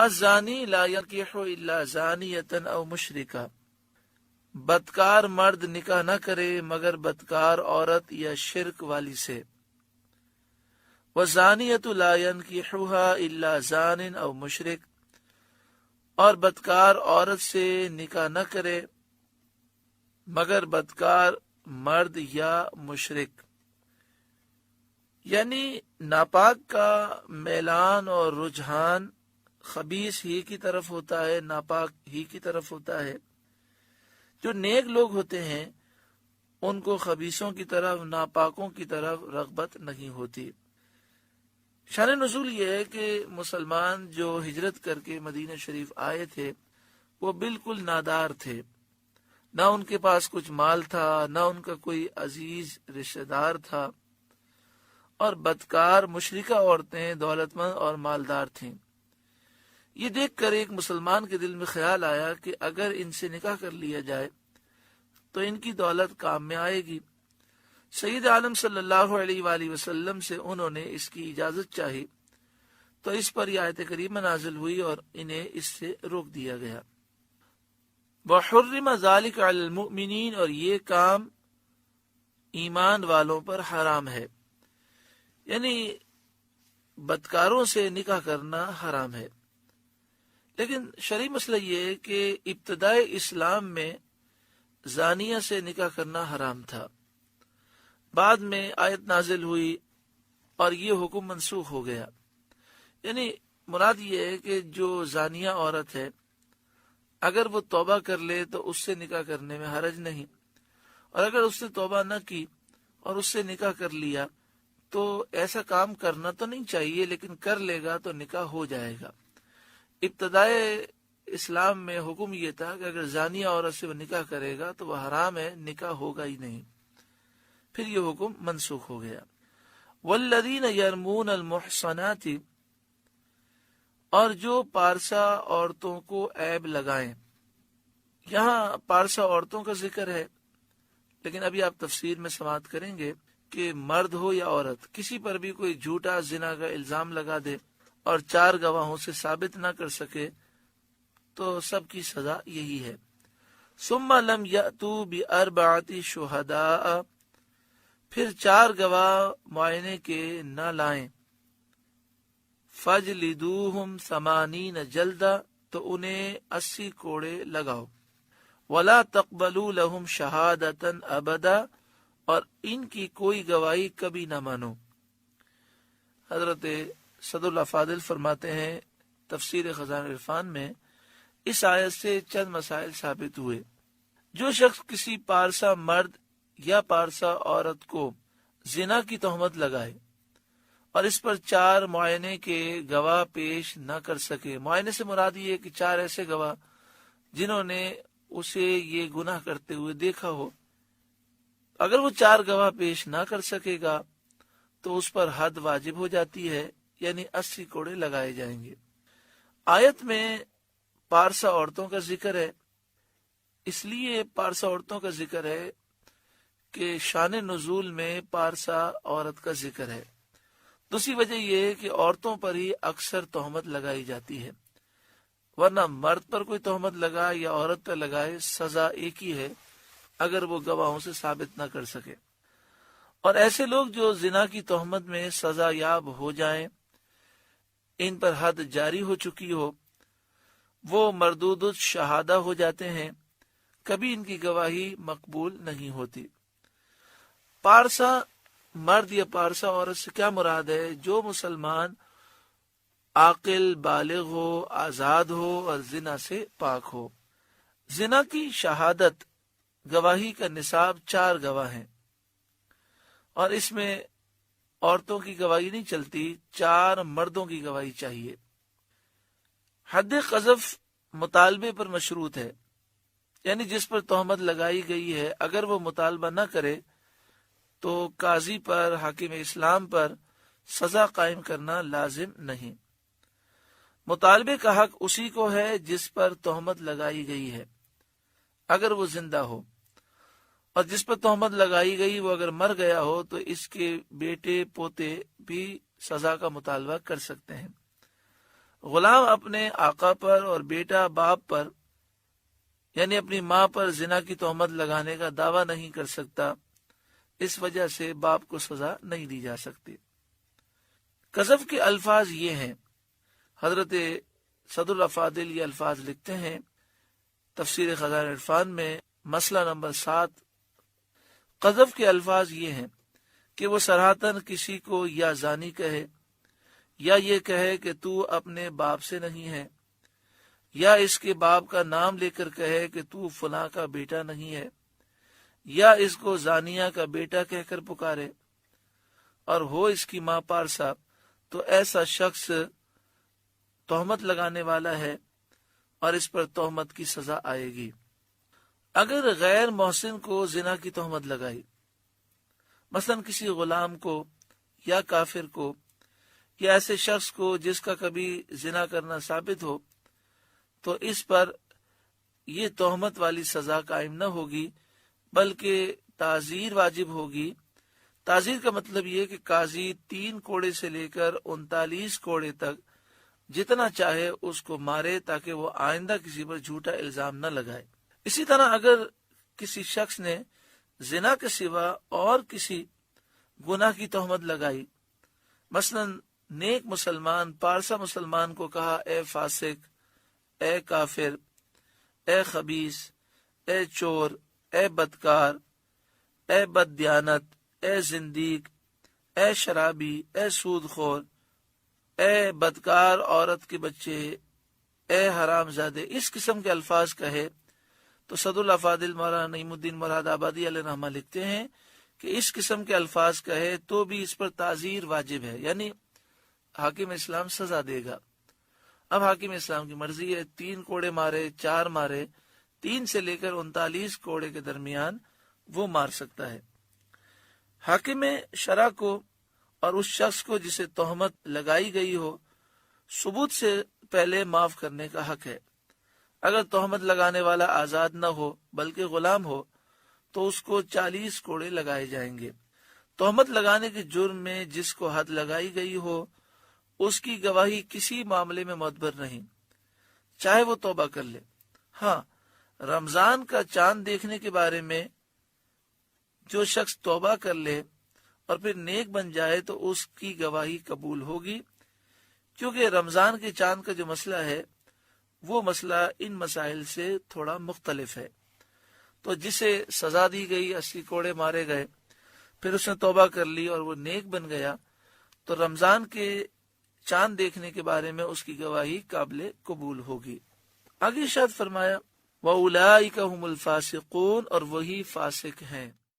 الزانی لا ينکح الا زانیۃ او مشرکہ، بدکار مرد نکاح نہ کرے مگر بدکار عورت یا شرک والی سے۔ والزانیۃ لا ينکحها الا زان او مشرک، اور بدکار عورت سے نکاح نہ کرے مگر بدکار مرد یا مشرک۔ یعنی ناپاک کا میلان اور رجحان خبیث ہی کی طرف ہوتا ہے، ناپاک ہی کی طرف ہوتا ہے۔ جو نیک لوگ ہوتے ہیں ان کو خبیثوں کی طرف، ناپاکوں کی طرف رغبت نہیں ہوتی۔ شان نزول یہ ہے کہ مسلمان جو ہجرت کر کے مدینہ شریف آئے تھے وہ بالکل نادار تھے، نہ ان کے پاس کچھ مال تھا، نہ ان کا کوئی عزیز رشتہ دار تھا، اور بدکار مشرکہ عورتیں دولت مند اور مالدار تھیں۔ یہ دیکھ کر ایک مسلمان کے دل میں خیال آیا کہ اگر ان سے نکاح کر لیا جائے تو ان کی دولت کام میں آئے گی۔ سید عالم صلی اللہ علیہ وآلہ وسلم سے انہوں نے اس کی اجازت چاہی تو اس پر یہ آیت کریمہ نازل ہوئی اور انہیں اس سے روک دیا گیا۔ وَحُرِّمَ ذَلِكَ عَلَى الْمُؤْمِنِينَ، اور یہ کام ایمان والوں پر حرام ہے، یعنی بدکاروں سے نکاح کرنا حرام ہے۔ لیکن شرعی مسئلہ یہ ہے کہ ابتدائے اسلام میں زانیہ سے نکاح کرنا حرام تھا، بعد میں آیت نازل ہوئی اور یہ حکم منسوخ ہو گیا۔ یعنی مراد یہ ہے کہ جو زانیہ عورت ہے اگر وہ توبہ کر لے تو اس سے نکاح کرنے میں حرج نہیں، اور اگر اس نے توبہ نہ کی اور اس سے نکاح کر لیا تو ایسا کام کرنا تو نہیں چاہیے، لیکن کر لے گا تو نکاح ہو جائے گا۔ ابتدائے اسلام میں حکم یہ تھا کہ اگر زانیہ عورت سے وہ نکاح کرے گا تو وہ حرام ہے، نکاح ہوگا ہی نہیں۔ پھر یہ حکم منسوخ ہو گیا۔ والذین یرمون المحصنات، اور جو پارسا عورتوں کو عیب لگائیں۔ یہاں پارسا عورتوں کا ذکر ہے، لیکن ابھی آپ تفسیر میں سماعت کریں گے کہ مرد ہو یا عورت کسی پر بھی کوئی جھوٹا زنا کا الزام لگا دے اور 4 گواہوں سے ثابت نہ کر سکے تو سب کی سزا یہی ہے۔ ثم لم یأتوا بأربعۃ شہداء، پھر 4 گواہ معائنے کے نہ لائیں۔ فجلدوہم 80 جلدہ، تو انہیں 80 کوڑے لگاؤ۔ ولا تقبلوا لہم شہادۃ ابدا، اور ان کی کوئی گواہی کبھی نہ مانو۔ حضرت صدر الافاضل فرماتے ہیں تفسیر خزائن عرفان میں اس آیت سے چند مسائل ثابت ہوئے۔ جو شخص کسی پارسا مرد یا پارسا عورت کو زنا کی تہمت لگائے اور اس پر 4 معائنے کے گواہ پیش نہ کر سکے، معائنے سے مراد یہ ہے کہ 4 ایسے گواہ جنہوں نے اسے یہ گناہ کرتے ہوئے دیکھا ہو، اگر وہ 4 گواہ پیش نہ کر سکے گا تو اس پر حد واجب ہو جاتی ہے، یعنی 80 کوڑے لگائے جائیں گے۔ آیت میں پارسا عورتوں کا ذکر ہے، اس لیے پارسا عورتوں کا ذکر ہے کہ شان نزول میں پارسا عورت کا ذکر ہے۔ دوسری وجہ یہ ہے کہ عورتوں پر ہی اکثر تہمت لگائی جاتی ہے، ورنہ مرد پر کوئی تہمت لگائے یا عورت پر لگائے سزا ایک ہی ہے اگر وہ گواہوں سے ثابت نہ کر سکے۔ اور ایسے لوگ جو زنا کی تہمت میں سزا یاب ہو جائیں، ان پر حد جاری ہو چکی ہو، وہ مردود الشہادہ ہو جاتے ہیں، کبھی ان کی گواہی مقبول نہیں ہوتی۔ پارسا مرد یا پارسا عورت سے کیا مراد ہے؟ جو مسلمان عاقل، بالغ ہو، آزاد ہو اور زنا سے پاک ہو۔ زنا کی شہادت گواہی کا نصاب 4 گواہ ہیں، اور اس میں عورتوں کی گواہی نہیں چلتی، 4 مردوں کی گواہی چاہیے۔ حد قذف مطالبے پر مشروط ہے، یعنی جس پر تہمت لگائی گئی ہے اگر وہ مطالبہ نہ کرے تو قاضی پر، حاکم اسلام پر سزا قائم کرنا لازم نہیں۔ مطالبے کا حق اسی کو ہے جس پر تہمت لگائی گئی ہے اگر وہ زندہ ہو، اور جس پر تہمت لگائی گئی وہ اگر مر گیا ہو تو اس کے بیٹے پوتے بھی سزا کا مطالبہ کر سکتے ہیں۔ غلام اپنے آقا پر اور بیٹا باپ پر یعنی اپنی ماں پر زنا کی تہمت لگانے کا دعویٰ نہیں کر سکتا، اس وجہ سے باپ کو سزا نہیں دی جا سکتی۔ قذف کے الفاظ یہ ہیں، حضرت صدر الافاضل یہ الفاظ لکھتے ہیں تفسیر خزائن عرفان میں مسئلہ نمبر 7۔ قذف کے الفاظ یہ ہیں کہ وہ صراحتاً کسی کو یا زانی کہے، یا یہ کہے کہ تو اپنے باپ سے نہیں ہے، یا اس کے باپ کا نام لے کر کہے کہ تو فلاں کا بیٹا نہیں ہے، یا اس کو زانیہ کا بیٹا کہہ کر پکارے، اور ہو اس کی ماں پارسا، تو ایسا شخص تہمت لگانے والا ہے اور اس پر تہمت کی سزا آئے گی۔ اگر غیر محسن کو زنا کی تہمت لگائی، مثلا کسی غلام کو یا کافر کو یا ایسے شخص کو جس کا کبھی زنا کرنا ثابت ہو، تو اس پر یہ تہمت والی سزا قائم نہ ہوگی بلکہ تعزیر واجب ہوگی۔ تعزیر کا مطلب یہ کہ قاضی 3 کوڑے سے لے کر 39 کوڑے تک جتنا چاہے اس کو مارے تاکہ وہ آئندہ کسی پر جھوٹا الزام نہ لگائے۔ اسی طرح اگر کسی شخص نے زنا کے سوا اور کسی گناہ کی تہمت لگائی، مثلا نیک مسلمان پارسا مسلمان کو کہا اے فاسق، اے کافر، اے خبیث، اے چور، اے بدکار، اے بددیانت، اے زندیق، اے شرابی، اے سود خور، اے بدکار عورت کے بچے، اے حرام زادے، اس قسم کے الفاظ کہے تو صدر الافاضل مولانا نعیم الدین مراد آبادی علیہ رحمہ لکھتے ہیں کہ اس قسم کے الفاظ کہے تو بھی اس پر تعزیر واجب ہے، یعنی حاکم اسلام سزا دے گا۔ اب حاکم اسلام کی مرضی ہے، 3 کوڑے مارے، 4 مارے، 3 سے لے کر 39 کوڑے کے درمیان وہ مار سکتا ہے۔ حاکم شرع کو اور اس شخص کو جسے تہمت لگائی گئی ہو ثبوت سے پہلے معاف کرنے کا حق ہے۔ اگر تہمت لگانے والا آزاد نہ ہو بلکہ غلام ہو تو اس کو 40 کوڑے لگائے جائیں گے۔ تہمت لگانے کے جرم میں جس کو حد لگائی گئی ہو اس کی گواہی کسی معاملے میں معتبر نہیں، چاہے وہ توبہ کر لے۔ ہاں، رمضان کا چاند دیکھنے کے بارے میں جو شخص توبہ کر لے اور پھر نیک بن جائے تو اس کی گواہی قبول ہوگی، کیونکہ رمضان کے چاند کا جو مسئلہ ہے وہ مسئلہ ان مسائل سے تھوڑا مختلف ہے۔ تو جسے سزا دی گئی، 80 کوڑے مارے گئے، پھر اس نے توبہ کر لی اور وہ نیک بن گیا، تو رمضان کے چاند دیکھنے کے بارے میں اس کی گواہی قابل قبول ہوگی۔ آگے ارشاد فرمایا وَأُولَئِكَ هُمُ الْفَاسِقُونَ، اور وہی فاسق ہیں۔